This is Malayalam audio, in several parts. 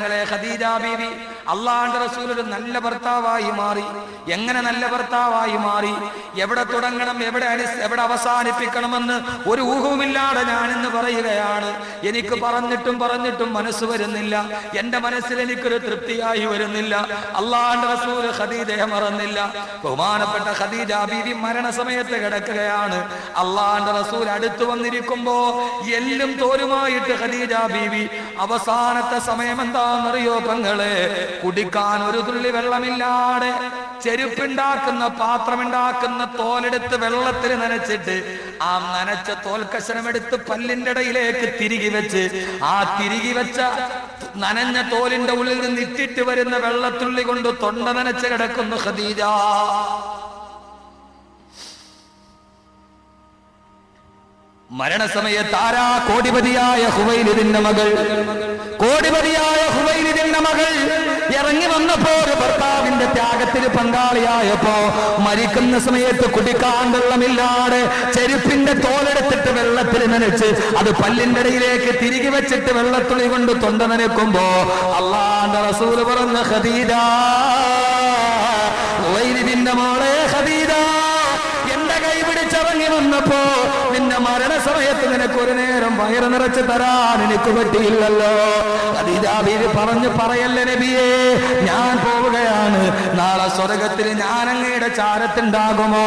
സഹോദരങ്ങളെ, ഖദീജ ബീവി അള്ളാഹുവിന്റെ റസൂൽ ഒരു നല്ല ഭർത്താവായി മാറി. എങ്ങനെ നല്ല ഭർത്താവായി മാറി? എവിടെ തുടങ്ങണം, എവിടെ അവസാനിപ്പിക്കണമെന്ന് ഒരു ഊഹവുമില്ലാതെ ഞാനിന്ന് പറയുകയാണ്. എനിക്ക് പറഞ്ഞിട്ടും മനസ്സ് വരുന്നില്ല. എന്റെ മനസ്സിൽ എനിക്കൊരു തൃപ്തിയായി വരുന്നില്ല. അള്ളാഹുവിന്റെ റസൂൽ ഖദീജയെ മറന്നില്ല. ബഹുമാനപ്പെട്ട ഖദീജ ബീവി മരണസമയത്ത് കിടക്കുകയാണ്. അള്ളാഹുവിന്റെ റസൂൽ അടുത്തു വന്നിരിക്കുമ്പോ എല്ലും തോലുമായിട്ട് ഖദീജ ബീവി അവസാനത്തെ സമയം എന്താണെന്നറിയോ പെങ്ങളെ? കുടിക്കാൻ ഒരു തുള്ളി വെള്ളമില്ലാതെ ചെരുപ്പുണ്ടാക്കുന്ന പാത്രമുണ്ടാക്കുന്ന തോലെടുത്ത് വെള്ളത്തിൽ നനച്ചിട്ട് ആ നനച്ച തോൽക്കഷണമെടുത്ത് പല്ലിന്റെ ഇടയിലേക്ക് തിരികെ വെച്ച് ആ തിരികെ വെച്ച നനഞ്ഞ തോലിന്റെ ഉള്ളിൽ നിന്ന് ഇറ്റിട്ട് വരുന്ന വെള്ളത്തുള്ളി കൊണ്ട് തൊണ്ട നനച്ച് കിടക്കുന്നു ഖദീജ. മരണസമയത്ത് ആരാ? കോടിപതിയായ ഹുവൈലിദിന്റെ മകൾ. കോടിപതിയായ ഹുവൈലിദിന്റെ മകൾ ഇറങ്ങി വന്നപ്പോ ഒരു ഭർത്താവിന്റെ ത്യാഗത്തിന് പങ്കാളിയായപ്പോ മരിക്കുന്ന സമയത്ത് കുടിക്കാൻ വെള്ളമില്ലാതെ ചെരുപ്പിന്റെ തോലെടുത്തിട്ട് വെള്ളത്തിൽ നനച്ച് അത് പല്ലിന്റെ ഇടയിലേക്ക് തിരികെ വെച്ചിട്ട് വെള്ളത്തുള്ളി കൊണ്ട് തൊണ്ട നനയ്ക്കുമ്പോ അല്ലാഹുവിന്റെ റസൂൽ പറഞ്ഞ ഖദീജ, ഹുവൈലിദിന്റെ മോളെ ഖദീജ, എന്റെ കൈ പിടിച്ചിറങ്ങി വന്നപ്പോ നിന്റെ മരണസമയത്ത് നിനക്ക് ഒരു നേരം വയറ് നിറച്ച് തരാൻ എനിക്ക് പറ്റിയില്ലല്ലോ. ഖദീജ ബീവി പറയല്ലേ നബിയേ, ഞാൻ പോവുകയാണ്. നാളെ സ്വർഗത്തിൽ ഞാൻ അങ്ങയുടെ ചാരത്തുണ്ടാകുമോ?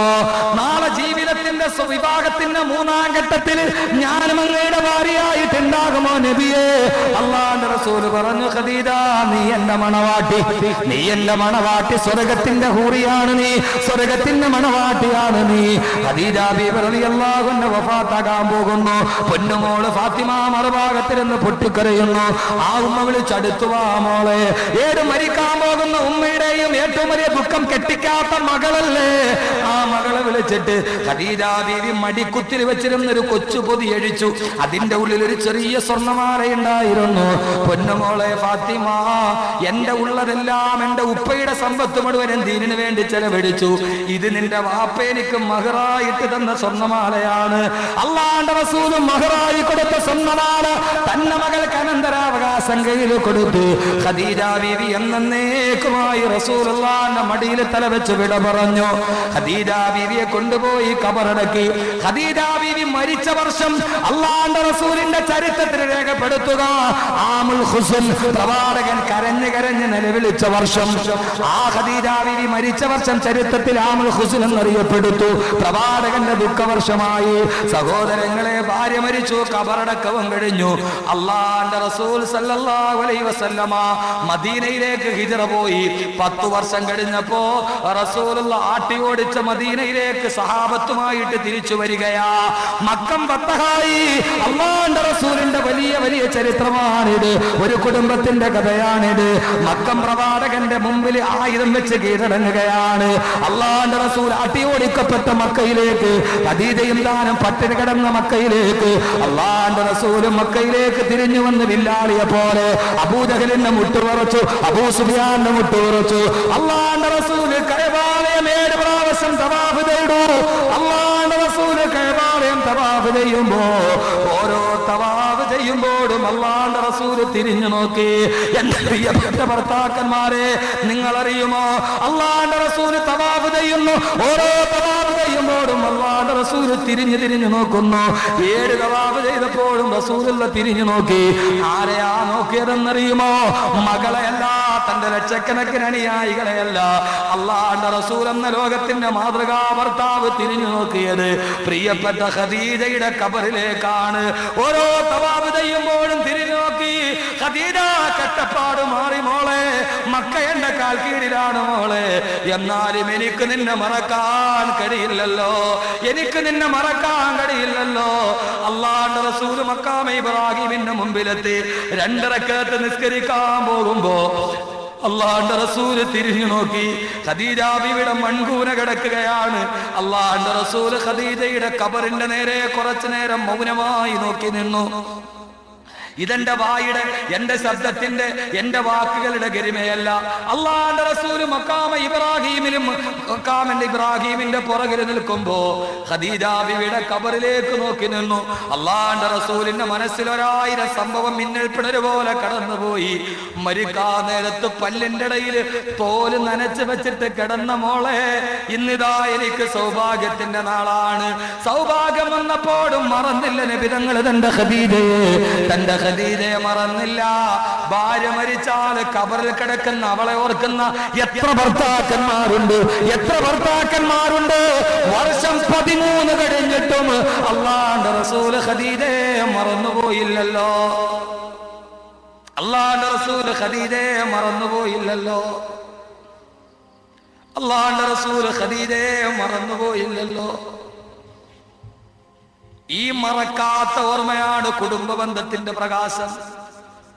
നാളെ ജീവിതത്തിന്റെ വിഭാഗത്തിന്റെ 3-ാം ഘട്ടത്തിൽ ഞാനും അങ്ങയുടെ ഭാര്യയായിട്ടുണ്ടാകുമോ നബിയേ? അല്ലാഹുവിന്റെ റസൂൽ പറഞ്ഞു, ഖദീജ, നീ എന്റെ മണവാട്ടി, സ്വർഗത്തിന്റെ ഹൂറിയാണ് നീ, സ്വർഗത്തിന്റെ മണവാട്ടിയാണ് നീ. ഖദീജ ബീവി റളിയല്ലാഹു അൻഹ വഫാത്താകാൻ പോകുന്നു. പൊന്നുമോള് ഫാത്തിമ മറുഭാഗത്തിരുന്ന് പൊട്ടിക്കരയുന്നു. ആ ഉമ്മ വിളിച്ചടുത്തു വാ മോളെ. മരിക്കാൻ പോകുന്ന ഉമ്മയുടെയും ഏറ്റവും വലിയ ദുഃഖം കെട്ടിക്കാത്ത മകളല്ലേ? ആ മകളെ വിളിച്ചിട്ട് ഖദീജ ബീവി മടിക്കുത്തിൽ വെച്ചിരുന്ന ഒരു കൊച്ചു പൊതി അഴിച്ചു. അതിന്റെ ഉള്ളിൽ ഒരു ചെറിയ സ്വർണ്ണമാലയുണ്ടായിരുന്നു. പൊന്നുമോളെ ഫാത്തിമ, എന്റെ ഉള്ളതെല്ലാം എന്റെ ഉപ്പയുടെ സമ്പത്ത് മുഴുവൻ ദീനിന് വേണ്ടി ചെലവഴിച്ചു. ഇത് നിന്റെ വാപ്പ എനിക്ക് മഹറായിട്ട് തന്ന സ്വർണ്ണമാലയാണ്. അല്ലാഹുവിന്റെ റസൂൽ മഹറായി കൊടുത്ത സ്വർണ്ണമാല തന്റെ മകൾക്ക് അനന്തരാവകാശം കയ്യിൽ കൊടുത്തു. ഖദീജ ബീവി എന്നേക്കുമായി റസൂലുള്ളാഹിന്റെ മടിയിൽ തലവെച്ച് വിട പറഞ്ഞു. ഖദീജ ബീവിയെ കൊണ്ടുപോയി ഖബറടക്കി. ഖദീജ ബീവി മരിച്ച വർഷം അല്ലാഹുവിന്റെ റസൂലിന്റെ ചരിത്രത്തിൽ രേഖപ്പെടുത്തുക ആമുൽ ഹുസ്ൻ, പ്രവാചകൻ കരഞ്ഞ് നിലവിളിച്ച വർഷം. ആ ഖദീജ ബീവി മരിച്ച വർഷം ചരിത്രത്തിൽ ആമുൽ ഹുസ്ൻ എന്നറിയപ്പെടുത്തു. പ്രവാചകന്റെ ദുഃഖവർഷമായി. സഹോദരങ്ങളെ, ഭാര്യ മരിച്ചു, ഖബറടക്കവും കഴിഞ്ഞു. അല്ലാഹുവിന്റെ റസൂൽ സല്ലല്ലാഹു അലൈഹി വസല്ലമ മദീനയിലേക്ക് ഹിജ്റ പോയി. 10 വർഷം കഴിഞ്ഞപ്പോ റസൂലുള്ള ആട്ടി ഓടിച്ച മദീനയിലേക്ക് സഹാബത്തുമായിട്ട് തിരിച്ചു വരികയാ. മക്കം ഫതഹായി. അല്ലാഹുവിന്റെ റസൂലിന്റെ വലിയ ചരിത്രമാണിത്. ഒരു കുടുംബത്തിന്റെ കഥയാണിത്. മക്കം പ്രവാചകന്റെ മുമ്പിൽ ആയുധം വെച്ച് കീഴടങ്ങുകയാണ്. അല്ലാഹുവിന്റെ റസൂൽ ആട്ടി ഓടിക്കപ്പെട്ട മക്കയിലേക്ക്, ഖദീജയും താനും പട്ടിണി കിടന്ന മക്കയിലേക്ക് അല്ലാഹുവിന്റെ റസൂൽ മക്കയിലേക്ക് തിരിഞ്ഞു വന്ന് വില്ലാളിയെ പോലെ അബൂജഹലിന്റെ മുട്ടുപറച്ചു, അബൂ സുഫിയാന്റെ മുട്ടുപറച്ചു. അല്ലാഹുവിന്റെ റസൂൽ കഅബാലയം 7 പ്രാവശ്യം തവാഫ് ചെയ്തു. അല്ലാഹുവിന്റെ റസൂൽ കഅബാലയം തവാഫ് ചെയ്യുമ്പോ ഓരോ തവാഫ് ചെയ്യുമ്പോഴും അല്ലാഹുവിന്റെ റസൂൽ തിരിഞ്ഞു നോക്കി. എന്റെ പ്രിയപ്പെട്ട ഭർത്താക്കന്മാരെ, നിങ്ങൾ അറിയുമോ, അല്ലാഹുവിന്റെ റസൂൽ തവാഫ് ചെയ്യുന്നു. ഓരോ തവാഫ് ചെയ്യുമ്പോഴും അല്ലാഹുവിന്റെ റസൂൽ തിരിഞ്ഞു നോക്കുന്നു. 7 തവാഫ് ചെയ്തപ്പോഴും റസൂലുള്ള തിരിഞ്ഞു നോക്കി. ആരെയാ നോക്കിയതെന്നറിയുമോ? മകളെയല്ല, തന്റെ ലക്ഷക്കണക്കിന് അനുയായികളെയല്ല. അല്ലാഹുവിന്റെ റസൂൽ എന്ന ലോകത്തിന്റെ മാതൃകാ ഭർത്താവ് തിരിഞ്ഞു നോക്കിയത് പ്രിയപ്പെട്ട ഖദീജയുടെ ഖബറിലേക്കാണ്. ഓരോ തവാഫ് ചെയ്യുമ്പോഴും തിരിഞ്ഞു നോക്കി. ഖദീജ, കട്ടപ്പാട് മാറി മോളെ, മക്ക എന്റെ കാൽ കീഴിലാണ് മോളെ. എന്നാലും എനിക്ക് നിന്നെ മറക്കാൻ കഴിയില്ലല്ലോ, അല്ലാഹുവിന്റെ റസൂൽ മഖാമ ഇബ്രാഹിമിന്റെ മുമ്പിലെത്തി 2 റക്അത്ത് നിസ്കരിക്കാൻ പോകുമ്പോ അല്ലാഹുവിന്റെ റസൂൽ തിരിഞ്ഞു നോക്കി. ഖദീജ ബീവിയുടെ മൺകൂന കിടക്കുകയാണ്. അല്ലാഹുവിന്റെ റസൂൽ ഖദീജയുടെ ഖബറിന്റെ നേരെ കുറച്ചു നേരം മൗനമായി നോക്കി നിന്നു. ഇതെന്റെ വായുടെ, എന്റെ ശബ്ദത്തിന്റെ, എന്റെ വാക്കുകളുടെ ഗരിമയല്ല. അള്ളാന്റെ റസൂല് മക്കാമിന്റെ ഇബ്രാഹീമിന്റെ പുറകിൽ നിൽക്കുമ്പോ ഖദീജ ബിവിയുടെ ഖബറിലേക്ക് നോക്കി നിന്നു. അള്ളാന്റെ റസൂലിന്റെ മനസ്സിൽ 1000 സംഭവം മിന്നൽ പിണര് പോലെ കടന്നുപോയി. മരിക്കാ നേരത്ത് പല്ലിന്റെ ഇടയിൽ തോല് നനച്ചു വെച്ചിട്ട് കിടന്ന മോളെ, ഇന്നിതാ എനിക്ക് സൗഭാഗ്യത്തിന്റെ നാളാണ്. സൗഭാഗ്യം വന്നപ്പോഴും മറന്നില്ല നബി തങ്ങൾ തന്റെ ഖദീജയെ മറന്നില്ല. ഭാര്യ മരിച്ചാൽ ഖബറിൽ കിടക്കുന്ന അവളെ ഓർക്കുന്ന എത്ര ഭർത്താക്കന്മാരുണ്ട്, എത്ര ഭർത്താക്കന്മാരുണ്ട്. വർഷം 13 കഴിഞ്ഞിട്ടും അള്ളാന്റെ റസൂൽ ഖദീജയെ മറന്നുപോയില്ലല്ലോ. അള്ളാന്റെ റസൂൽ ഖദീജയെ മറന്നുപോയില്ലല്ലോ. അള്ളാന്റെ റസൂൽ ഖദീജയെ മറന്നുപോയില്ലല്ലോ. ഈ മറക്കാത്ത ഓർമ്മയാണ് കുടുംബ ബന്ധത്തിന്റെ പ്രകാശം.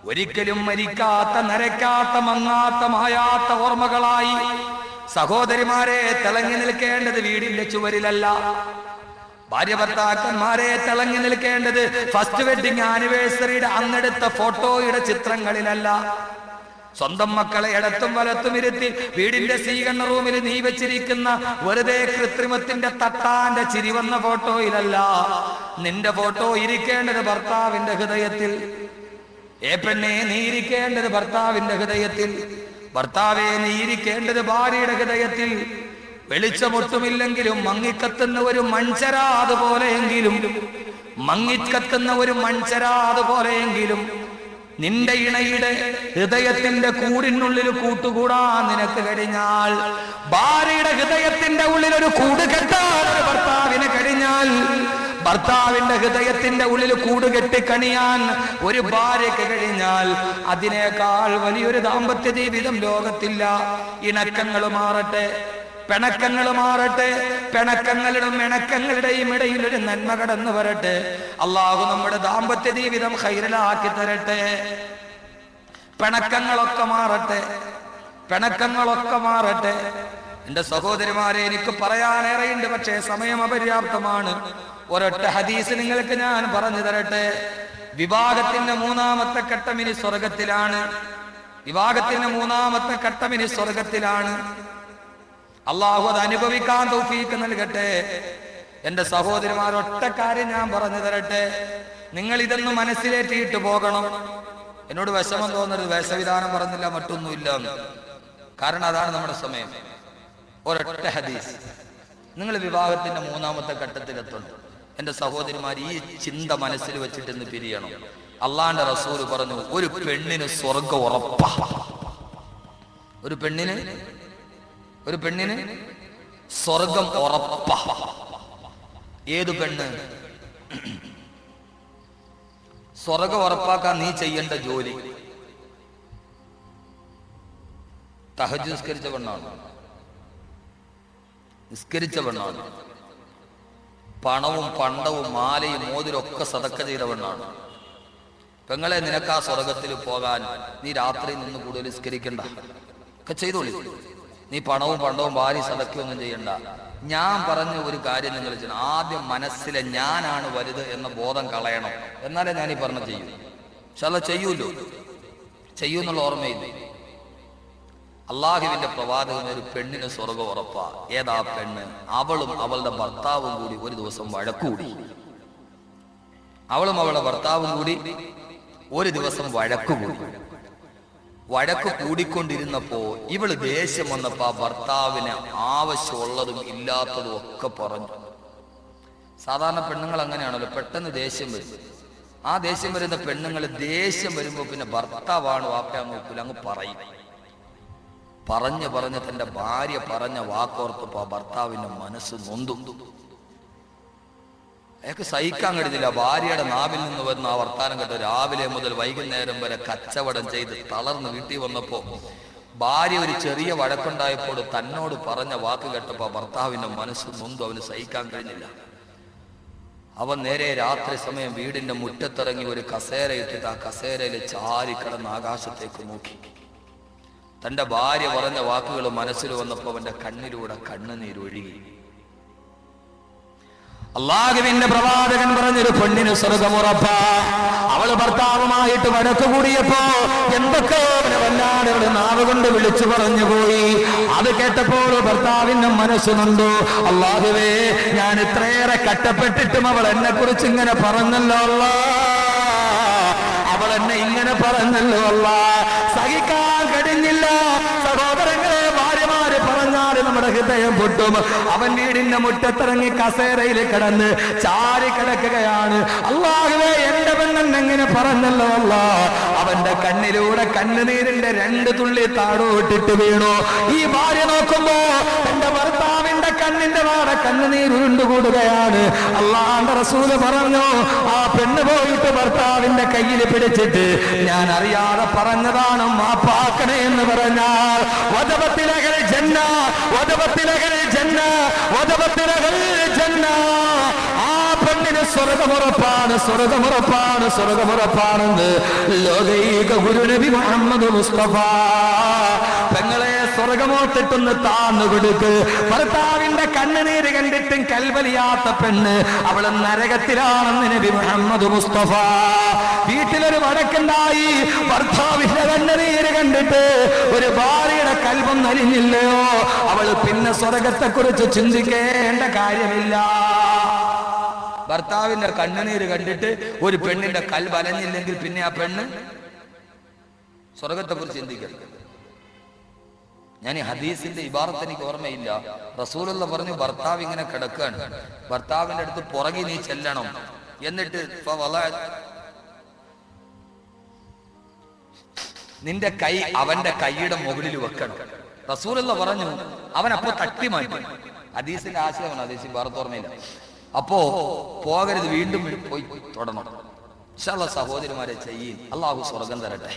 ഒരിക്കലും മരിക്കാത്ത, നരക്കാത്ത, മങ്ങാത്ത, മായാത്ത ഓർമ്മകളായി സഹോദരിമാരെ തിളങ്ങി നിൽക്കേണ്ടത് വീടിന്റെ ചുവരിലല്ല. ഭാര്യ ഭർത്താക്കന്മാരെ തിളങ്ങി നിൽക്കേണ്ടത് ഫസ്റ്റ് വെഡിങ് ആനിവേഴ്സറിയുടെ അന്നെടുത്ത ഫോട്ടോയുടെ ചിത്രങ്ങളിലല്ല. സ്വന്തം മക്കളെ ഇടത്തും വലത്തും ഇരുത്തി വീടിന്റെ സ്വീകരണ റൂമിൽ നീ വെച്ചിരിക്കുന്ന വെറുതെ കൃത്രിമത്തിന്റെ തട്ടാന്റെ ചിരി വന്ന ഫോട്ടോയിലല്ല. നിന്റെ ഫോട്ടോ ഇരിക്കേണ്ടത് ഭർത്താവിന്റെ ഹൃദയത്തിൽ. പെണ്ണെ, നീ ഇരിക്കേണ്ടത് ഭർത്താവിന്റെ ഹൃദയത്തിൽ. ഭർത്താവെ, നീ ഇരിക്കേണ്ടത് ഭാര്യയുടെ ഹൃദയത്തിൽ. വെളിച്ചമൊട്ടുമില്ലെങ്കിലും മങ്ങിക്കത്തുന്ന ഒരു മൺചരാത് പോലെയെങ്കിലും, മങ്ങിക്കത്തുന്ന ഒരു മൺചരാത് പോലെയെങ്കിലും നിന്റെ ഇണയുടെ ഹൃദയത്തിന്റെ കൂടിനുള്ളിൽ കൂട്ടുകൂടാൻ നിനക്ക് കഴിഞ്ഞാൽ, ഭാര്യയുടെ ഹൃദയത്തിന്റെ ഉള്ളിൽ ഒരു കൂട് കെട്ടാൻ ഒരു ഭർത്താവിന് കഴിഞ്ഞാൽ, ഭർത്താവിന്റെ ഹൃദയത്തിന്റെ ഉള്ളിൽ കൂട് കെട്ടിക്കണിയാൻ ഒരു ഭാര്യയ്ക്ക് കഴിഞ്ഞാൽ, അതിനേക്കാൾ വലിയൊരു ദാമ്പത്യ ജീവിതം ലോകത്തില്ല. ഇണക്കങ്ങൾ മാറട്ടെ, പിണക്കങ്ങൾ മാറട്ടെ, പിണക്കങ്ങളുടെയും ഇണക്കങ്ങളുടെയും ഇടയിൽ ഒരു നന്മ കടന്നു വരട്ടെ. അള്ളാഹു നമ്മുടെ ദാമ്പത്യ ജീവിതം ഖൈറിലാക്കി തരട്ടെ. പിണക്കങ്ങളൊക്കെ മാറട്ടെ, പിണക്കങ്ങളൊക്കെ മാറട്ടെ. എന്റെ സഹോദരിമാരെ, എനിക്ക് പറയാനേറെയുണ്ട്, പക്ഷേ സമയം അപര്യാപ്തമാണ്. ഒരൊറ്റ ഹദീസ് നിങ്ങൾക്ക് ഞാൻ പറഞ്ഞു തരട്ടെ. വിവാഹത്തിന്റെ 3ാമത്തെ ഘട്ടം ഇനി സ്വർഗത്തിലാണ്. വിവാഹത്തിന്റെ 3ാമത്തെ ഘട്ടം ഇനി സ്വർഗത്തിലാണ്. അള്ളാഹു അത് അനുഭവിക്കാൻ തൗഫീക്ക് നൽകട്ടെ. എന്റെ സഹോദരിമാർ, ഒറ്റ കാര്യം ഞാൻ പറഞ്ഞു തരട്ടെ. നിങ്ങൾ ഇതൊന്നും മനസ്സിലേറ്റിയിട്ട് പോകണം. എന്നോട് വിഷമം തോന്നരുത്, വേഷവിധാനം പറഞ്ഞില്ല, മറ്റൊന്നുമില്ല. കാരണം അതാണ് നമ്മുടെ സമയം. ഒരൊറ്റ ഹദീസ്. നിങ്ങൾ വിവാഹത്തിന്റെ 3ാമത്തെ ഘട്ടത്തിലെത്തണം. എന്റെ സഹോദരിമാർ, ഈ ചിന്ത മനസ്സിൽ വെച്ചിട്ട് ഇന്ന് പിരിയണം. അള്ളാന്റെ റസൂൽ പറഞ്ഞു, ഒരു പെണ്ണിന് സ്വർഗം ഉറപ്പാ. ഒരു പെണ്ണിന് സ്വർഗം ഉറപ്പാ. ഏതു പെണ്ണ്? സ്വർഗം ഉറപ്പാക്കാൻ നീ ചെയ്യേണ്ട ജോലി തഹജ്ജുദ് നിസ്കരിച്ച പെണ്ണാണ്, നിസ്കരിച്ച പെണ്ണാണ്. പണവും പണ്ടവും മാലയും മോതിരൊക്കെ സദക്ക ചെയ്ത പെണ്ണാണ്. പെങ്ങളെ, നിനക്ക് ആ സ്വർഗത്തിൽ പോകാൻ നീ രാത്രി നിന്ന് കൂടുതൽ നിസ്കരിക്കണ്ട, ഒക്കെ ചെയ്തോളി. നീ പണവും പണ്ടവും ഭാര്യ സദക്കൊന്നും ചെയ്യണ്ട. ഞാൻ പറഞ്ഞ ഒരു കാര്യം നിങ്ങൾ ചെയ്യണം. ആദ്യം മനസ്സിലെ ഞാനാണ് വലുത് എന്ന ബോധം കളയണം. എന്നാലേ ഞാൻ ഈ പറഞ്ഞ ചെയ്യൂ. പക്ഷെ അത് ചെയ്യൂന്നുള്ള ഓർമ്മയില്ല. അള്ളാഹുവിന്റെ പ്രവാചകൻ ഒരു പെണ്ണിന് സ്വർഗം ഉറപ്പാ. ഏതാ പെണ്ണ്? അവളും അവളുടെ ഭർത്താവും കൂടി ഒരു ദിവസം വഴക്കൂടി. അവളും അവളുടെ ഭർത്താവും കൂടി ഒരു ദിവസം വഴക്കുകൂടി. വഴക്ക് കൂടിക്കൊണ്ടിരുന്നപ്പോ ഇവള് ദേഷ്യം വന്നപ്പോ ആ ഭർത്താവിന് ആവശ്യമുള്ളതും ഇല്ലാത്തതും ഒക്കെ പറഞ്ഞു. സാധാരണ പെണ്ണുങ്ങൾ അങ്ങനെയാണല്ലോ, പെട്ടെന്ന് ദേഷ്യം വരും. ആ ദേഷ്യം വരുന്ന പെണ്ണുങ്ങൾ ദേഷ്യം വരുമ്പോ പിന്നെ ഭർത്താവാണ് വാപ്പയാന്ന് നോക്കൂല, അങ്ങ് പറയും. പറഞ്ഞ് തന്റെ ഭാര്യ പറഞ്ഞ വാക്കോർത്തപ്പോ ആ ഭർത്താവിന്റെ മനസ്സ് നൊന്തു. അയാൾക്ക് സഹിക്കാൻ കഴിഞ്ഞില്ല. ഭാര്യയുടെ നാവിൽ നിന്ന് വരുന്ന ആ വർത്താനം കേട്ട് രാവിലെ മുതൽ വൈകുന്നേരം വരെ കച്ചവടം ചെയ്ത് തളർന്ന് വീട്ടിൽ വന്നപ്പോ ഭാര്യ ഒരു ചെറിയ വഴക്കുണ്ടായപ്പോൾ തന്നോട് പറഞ്ഞ വാക്ക് കേട്ടപ്പോ ഭർത്താവിന്റെ മനസ്സ് നൊന്തു. അവന് സഹിക്കാൻ കഴിഞ്ഞില്ല. അവൻ നേരെ രാത്രി സമയം വീടിന്റെ മുറ്റത്തിറങ്ങി ഒരു കസേര ഇട്ടിട്ട് ആ കസേരയിൽ ചാരി കിടന്ന് ആകാശത്തേക്ക് നോക്കി. തന്റെ ഭാര്യ പറഞ്ഞ വാക്കുകൾ മനസ്സിൽ വന്നപ്പോ അവന്റെ കണ്ണിലൂടെ കണ്ണുനീരൊഴുകി. അള്ളാഹുവിന്റെ പ്രവാചകൻ പറഞ്ഞൊരു പെണ്ണിന് സ്വർഗമുറപ്പാ. അവള് ഭർത്താവുമായിട്ട് വഴക്ക് കൂടിയപ്പോ എന്തൊക്കെ വല്ലാതെ അവള് നാവ് കൊണ്ട് വിളിച്ചു പറഞ്ഞു പോയി. അത് കേട്ടപ്പോൾ ഭർത്താവിന്റെ മനസ്സുന്നുണ്ടോ, അള്ളാഹുവേ ഞാൻ ഇത്രയേറെ കഷ്ടപ്പെട്ടിട്ടും അവൾ എന്നെ കുറിച്ച് ഇങ്ങനെ പറഞ്ഞല്ലോ അല്ലാ, അവൾ എന്നെ ഇങ്ങനെ പറഞ്ഞല്ലോ അല്ലാ, സഹിക്കാൻ കഴിഞ്ഞില്ല. സഹോദരങ്ങളെ, ഭാര്യമാര് പറഞ്ഞാല് നമ്മുടെ ഹൃദയം പൊട്ടും. അവൻ വീടിന്റെ മുറ്റത്തിറങ്ങി കസേരയിൽ കിടന്ന് ചാരി കിടക്കുകയാണ്. അല്ലാഹുവേ എന്റെ പെണ്ണൻ എങ്ങനെ പറഞ്ഞല്ലോ അല്ലാ. അവന്റെ കണ്ണിലൂടെ കണ്ണുനീരിന്റെ 2 തുള്ളി താഴോട്ടിട്ട് വീണു. ഈ ഭാര്യ നോക്കുമ്പോ തന്റെ ഭർത്താവിന്റെ കണ്ണിന്റെ വാട കണ്ണുനീരുണ്ടുകൂടുകയാണ്. അല്ലാഹുവിന്റെ റസൂല് പറഞ്ഞു, ആ പെണ്ണ് പോയിട്ട് ഭർത്താവിന്റെ കയ്യിൽ പിടിച്ചിട്ട് ഞാൻ അറിയാതെ പറഞ്ഞതാണ് മാപ്പാക്കണേ എന്ന് പറഞ്ഞാൽ വദബത്തിലഹൽ ജന്ന, വദബത്തിലഹൽ ജന്ന, വദബത്തിലഹൽ ജന്ന. ആ പെണ്ണിന് സ്വർഗമുറപ്പാണ്, സ്വർഗമുറപ്പാണ്, സ്വർഗമുറപ്പാണെന്ന് ലോകൈക ഗുരുനബി മുഹമ്മദ് മുസ്തഫ. പെങ്ങളെ, സ്വർഗമോത്തിട്ടൊന്ന് താന്നു കൊടുക്ക്. ഭർത്താവിന്റെ കണ്ണുനീര് കണ്ടിട്ടും കൽവലിയാത്ത പെണ്ണ് അവള് നരകത്തിലാണെന്ന് നബി മുഹമ്മദ് മുസ്തഫ. വീട്ടിലൊരു വടക്കുണ്ടായി, ഭർത്താവിന്റെ കണ്ണുനീര് കണ്ടിട്ട് ഒരു ഭാര്യയുടെ കൽബം നലിഞ്ഞില്ലയോ, അവള് പിന്നെ സ്വർഗത്തെ കുറിച്ച് ചിന്തിക്കേണ്ട കാര്യമില്ല. ഭർത്താവിന്റെ കണ്ണുനീര് കണ്ടിട്ട് ഒരു പെണ്ണിന്റെ കൽബ് അലഞ്ഞില്ലെങ്കിൽ പിന്നെ ആ പെണ്ണ് സ്വർഗത്തെ കുറിച്ച് ചിന്തിക്കണം. ഞാൻ ഈ ഹദീസിന്റെ ഇബാറത്ത് എനിക്ക് ഓർമ്മയില്ല. റസൂലുള്ള പറഞ്ഞു, ഭർത്താവ് ഇങ്ങനെ കിടക്കുകയാണ്, ഭർത്താവിന്റെ അടുത്ത് പുറകെ നീ ചെല്ലണം, എന്നിട്ട് നിന്റെ കൈ അവന്റെ കൈയുടെ മുകളിൽ വെക്കണം. റസൂലുള്ള പറഞ്ഞു, അവൻ അപ്പോ തട്ടി മാറ്റി. ഹദീസിന്റെ ആശയമാണ്, ഹദീസ് ഇബാറത്ത് ഓർമ്മയില്ല. അപ്പോ പോകരുത്, വീണ്ടും പോയി തൊടണം. ഇൻഷാ അല്ലാഹ് സഹോദരിമാരെ ചെയ്യും. അള്ളാഹു സ്വർഗം തരട്ടെ.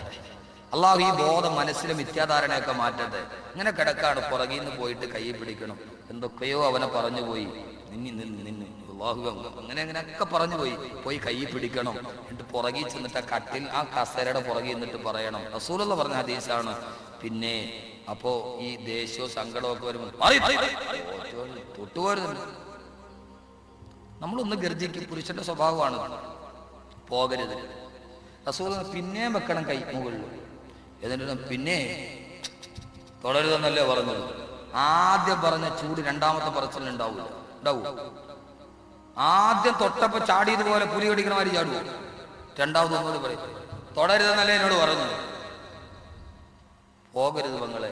അള്ളാഹു ഈ ബോധം മനസ്സിലെ മിഥ്യാധാരണയൊക്കെ മാറ്റട്ടെ. ഇങ്ങനെ കിടക്കാണ്, പുറകിൽ നിന്ന് പോയിട്ട് കൈ പിടിക്കണം, എന്തൊക്കെയോ അവനെ പറഞ്ഞു പോയി, നിന്നു അള്ളാഹു അങ്ങനെ അങ്ങനെയൊക്കെ പറഞ്ഞു പോയി കൈ പിടിക്കണം, എന്നിട്ട് പുറകിൽ ചെന്നിട്ട് ആ കട്ടിൽ ആ കസേരയുടെ പുറകിൽ നിന്നിട്ട് പറയണം. റസൂലുള്ള പറഞ്ഞ ഹദീസാണ്. പിന്നെ അപ്പോ ഈ ദേഷ്യവും സങ്കടവും ഒക്കെ വരുമ്പോൾ തൊട്ടുപോരുന്നുണ്ട്. നമ്മളൊന്ന് ഗർജിക്കും, പുരുഷന്റെ സ്വഭാവമാണ്, പോകരുത്. റസൂൽ പിന്നെയും വെക്കണം കൈ മുകളിൽ, എന്നിട്ട് പിന്നെ തുടരുതെന്നല്ലേ പറഞ്ഞത്. ആദ്യം പറഞ്ഞ ചൂട് രണ്ടാമത്തെ പറച്ചിൽ ഉണ്ടാവൂ. ആദ്യം തൊട്ടപ്പോ ചാടിയതുപോലെ പുലി കടിക്കണ മാതിരി ചാടുവോ? രണ്ടാമത് ഒന്നുകൂടി പറയും, തുടരുതെന്നല്ലേ എന്നോട് പറഞ്ഞു. പോകരുത് പെങ്ങളെ,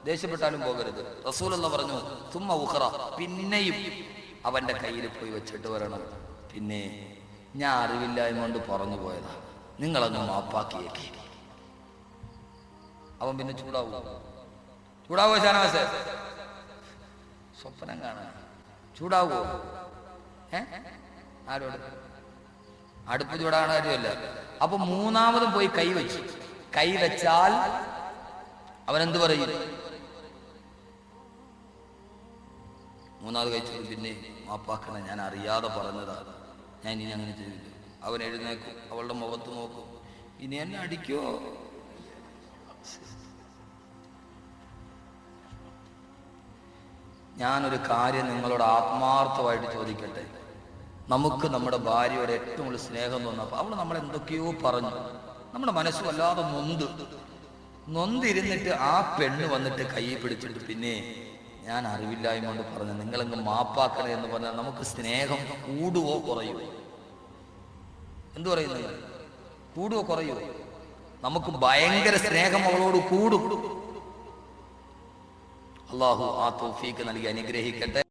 ദേഷ്യപ്പെട്ടാലും പോകരുത്. റസൂലുള്ള പറഞ്ഞു, തുമ്മ ഉഖറ, പിന്നെയും അവന്റെ കയ്യിൽ പോയി വെച്ചിട്ട് വരണം. പിന്നെ ഞാൻ അറിവില്ലായ്മ കൊണ്ട് പറഞ്ഞു പോയതാ, നിങ്ങളൊന്ന് മാപ്പാക്കിയേക്ക്. അവൻ പിന്നെ ചൂടാവോ ഷാനവാസേ? സ്വപ്നം കാണാൻ ചൂടാവോ? ആരോട്? അടുപ്പ് ചൂടാകണ കാര്യമല്ല. അപ്പൊ മൂന്നാമതും പോയി കൈ വെച്ചാൽ അവനെന്ത് പറയും? മൂന്നാമത് കഴിച്ചത് പിന്നെ മാപ്പാക്കണം, ഞാൻ അറിയാതെ പറഞ്ഞതാ, ഞാൻ ഇനി അങ്ങനെ ചെയ്തില്ല. അവൻ എഴുന്നേക്കും, അവളുടെ മുഖത്ത് നോക്കും, ഇനി എന്നെ അടിക്കോ? ഞാനൊരു കാര്യം നിങ്ങളോട് ആത്മാർത്ഥമായിട്ട് ചോദിക്കട്ടെ. നമുക്ക് നമ്മുടെ ഭാര്യയോട് ഏറ്റവും കൂടുതൽ സ്നേഹം തോന്നപ്പോൾ അവൾ നമ്മളെന്തൊക്കെയോ പറഞ്ഞു, നമ്മുടെ മനസ്സ് വല്ലാതെ നൊന്തിരുന്നിട്ട് ആ പെണ്ണ് വന്നിട്ട് കൈ പിടിച്ചിട്ട് പിന്നെ ഞാൻ അറിവില്ലായ്മ കൊണ്ട് പറഞ്ഞു, നിങ്ങളങ്ങ് മാപ്പാക്കണേ എന്ന് പറഞ്ഞാൽ നമുക്ക് സ്നേഹം കൂടുവോ കുറയുവോ? എന്തു പറയുന്നു? കൂടുവോ കുറയുവോ? നമുക്ക് ഭയങ്കര സ്നേഹം അവളോട് കൂടും. അള്ളാഹു ആ തൗഫീഖ് നൽകി അനുഗ്രഹിക്കട്ടെ.